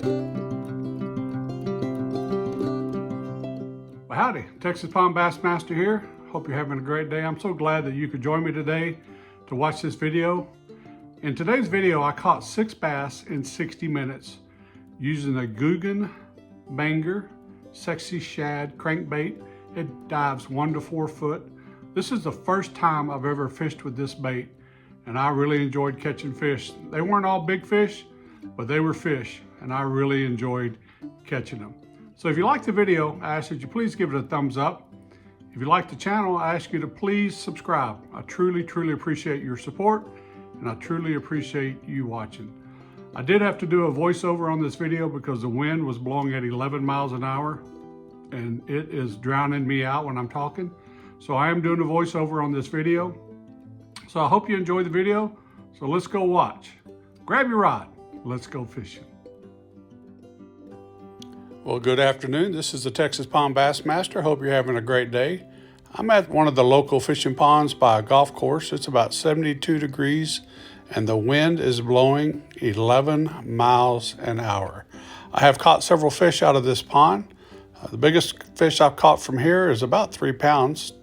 Well, howdy, Texas Pond Bass Master here. Hope you're having a great day. I'm so glad that you could join me today to watch this video. In today's video, I caught 6 bass in 60 minutes using a Googan Banger Sexy Shad crankbait. It dives 1 to 4 foot. This is the first time I've ever fished with this bait, and I really enjoyed catching fish. They weren't all big fish, but they were fish, and I really enjoyed catching them. So if you like the video, I ask that you please give it a thumbs up. If you like the channel, I ask you to please subscribe. I truly, truly appreciate your support, and I truly appreciate you watching. I did have to do a voiceover on this video because the wind was blowing at 11 miles an hour, and it is drowning me out when I'm talking. So I am doing a voiceover on this video. So I hope you enjoy the video. So let's go watch. Grab your rod. Let's go fishing. Well, good afternoon. This is the Texas Pond Bass Master. Hope you're having a great day. I'm at one of the local fishing ponds by a golf course. It's about 72 degrees and the wind is blowing 11 miles an hour. I have caught several fish out of this pond. The biggest fish I've caught from here is about 3 pounds.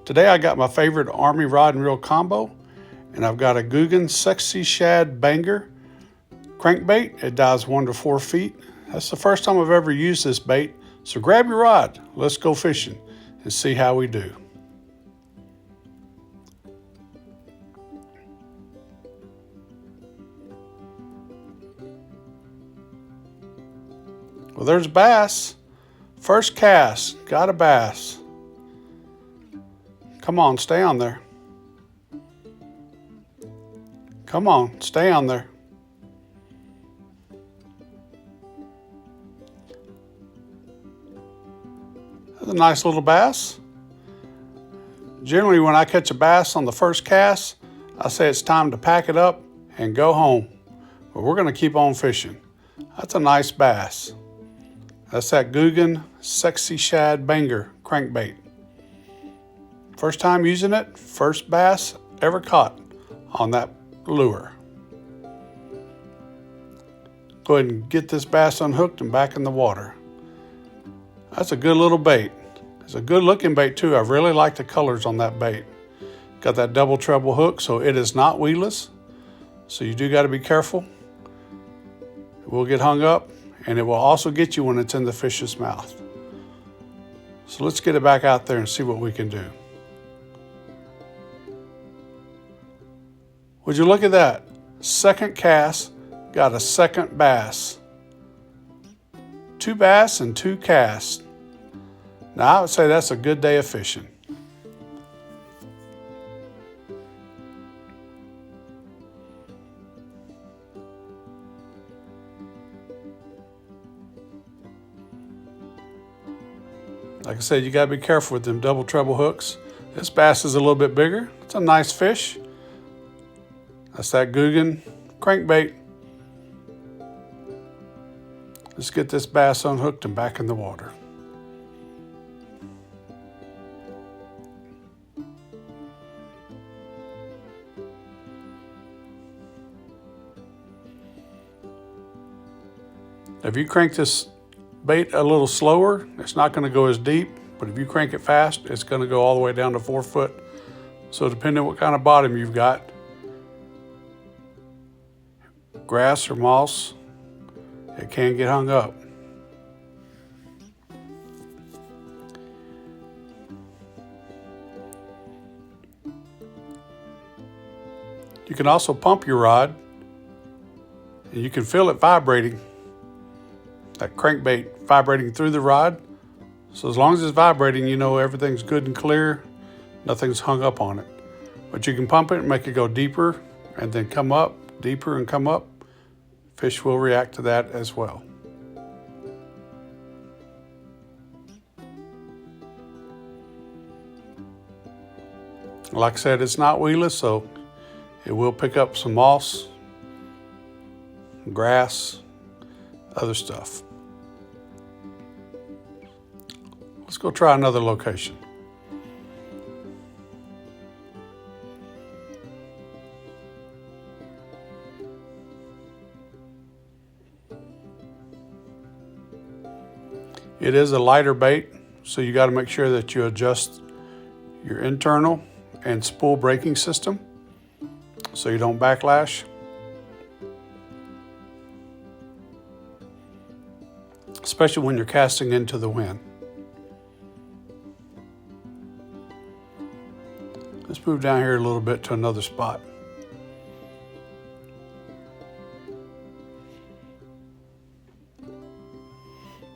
Today I got my favorite Army rod and reel combo, and I've got a Googan Sexy Shad Banger crankbait. It dives 1 to 4 feet. That's the first time I've ever used this bait, so grab your rod. Let's go fishing and see how we do. Well, there's bass. First cast, got a bass. Come on, stay on there. Come on, stay on there. That's a nice little bass. Generally, when I catch a bass on the first cast, I say it's time to pack it up and go home. But we're gonna keep on fishing. That's a nice bass. That's that Googan Sexy Shad Banger crankbait. First time using it, first bass ever caught on that lure. Go ahead and get this bass unhooked and back in the water. That's a good little bait. It's a good looking bait too. I really like the colors on that bait. Got that double treble hook, so it is not weedless. So you do got to be careful. It will get hung up, and it will also get you when it's in the fish's mouth. So let's get it back out there and see what we can do. Would you look at that? Second cast, got a second bass. 2 bass and 2 casts. Now I would say that's a good day of fishing. Like I said, you gotta be careful with them double treble hooks. This bass is a little bit bigger. It's a nice fish. That's that Googan crankbait. Let's get this bass unhooked and back in the water. If you crank this bait a little slower, it's not going to go as deep, but if you crank it fast, it's going to go all the way down to 4 foot. So depending on what kind of bottom you've got, grass or moss, it can get hung up. You can also pump your rod, and you can feel it vibrating. That crankbait vibrating through the rod. So as long as it's vibrating, you know everything's good and clear, nothing's hung up on it. But you can pump it and make it go deeper and then come up, deeper and come up. Fish will react to that as well. Like I said, it's not weedless, so it will pick up some moss, grass, other stuff. Let's go try another location. It is a lighter bait, so you got to make sure that you adjust your internal and spool braking system so you don't backlash. Especially when you're casting into the wind. Let's move down here a little bit to another spot.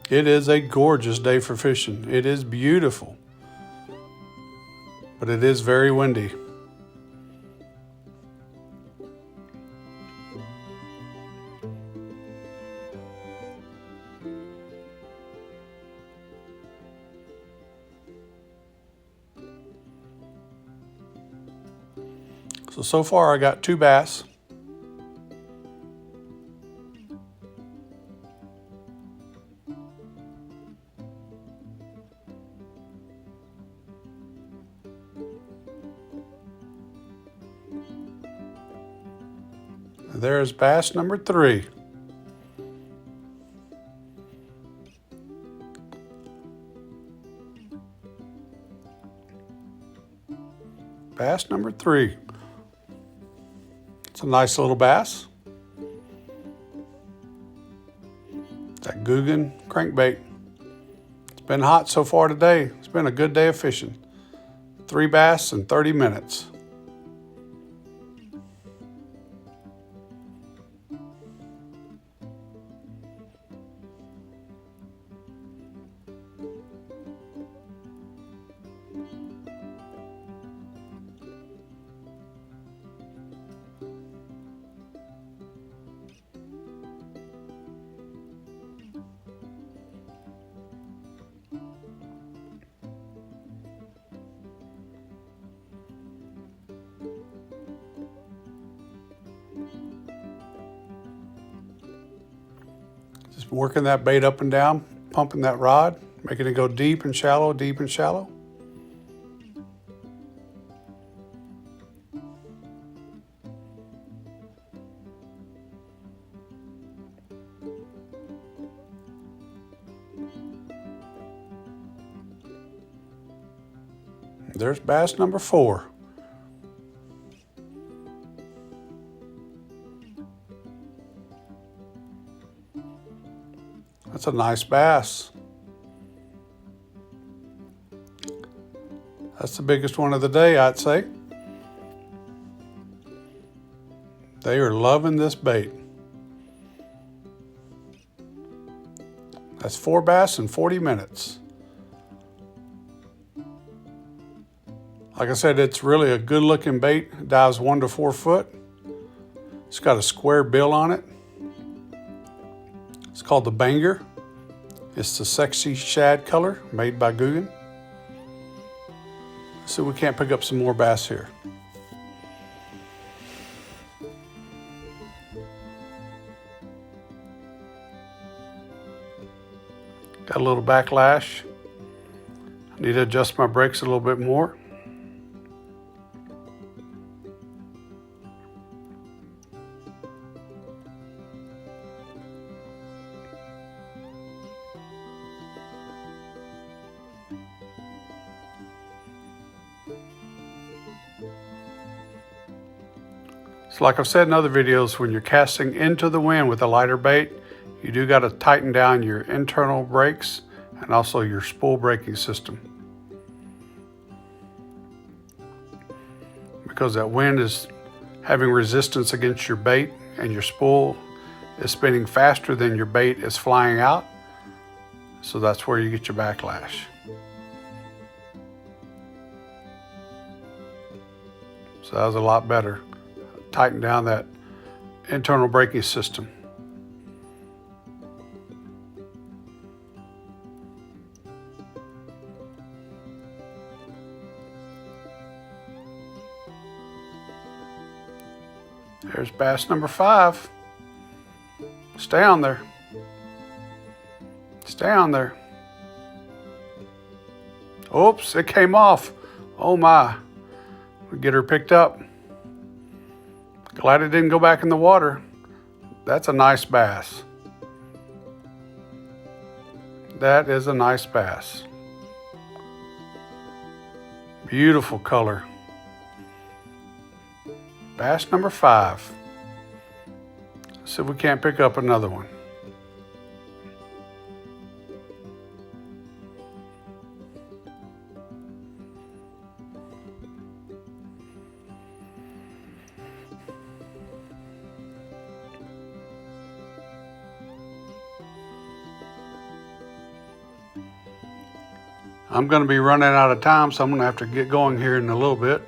It is a gorgeous day for fishing. It is beautiful, but it is very windy. So far I got 2 bass. There's bass number 3. Bass number 3. It's a nice little bass. That Googan crankbait. It's been hot so far today. It's been a good day of fishing. 3 bass in 30 minutes. Just working that bait up and down, pumping that rod, making it go deep and shallow, deep and shallow. There's bass number 4. That's a nice bass. That's the biggest one of the day, I'd say. They are loving this bait. That's 4 bass in 40 minutes. Like I said, it's really a good looking bait. It dives 1 to 4 foot. It's got a square bill on it. It's called the Banger. It's the sexy shad color made by Googan. So we can't pick up some more bass here. Got a little backlash. I need to adjust my brakes a little bit more. So like I've said in other videos, when you're casting into the wind with a lighter bait, you do got to tighten down your internal brakes and also your spool braking system. Because that wind is having resistance against your bait and your spool is spinning faster than your bait is flying out. So that's where you get your backlash. So that was a lot better. Tighten down that internal braking system. There's bass number 5. Stay on there. Stay on there. Oops, it came off. Oh my. We get her picked up. Glad it didn't go back in the water. That's a nice bass. That is a nice bass. Beautiful color. Bass number 5. Let's see if we can't pick up another one. I'm going to be running out of time, so I'm going to have to get going here in a little bit.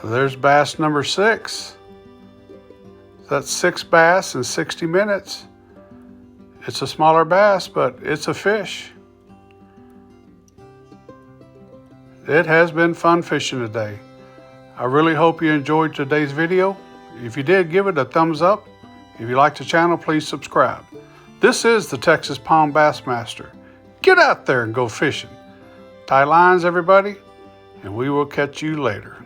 There's bass number 6. That's 6 bass in 60 minutes. It's a smaller bass, but it's a fish. It has been fun fishing today. I really hope you enjoyed today's video. If you did, give it a thumbs up. If you like the channel, please subscribe. This is the Texas Pond Bassmaster. Get out there and go fishing. Tie lines, everybody, and we will catch you later.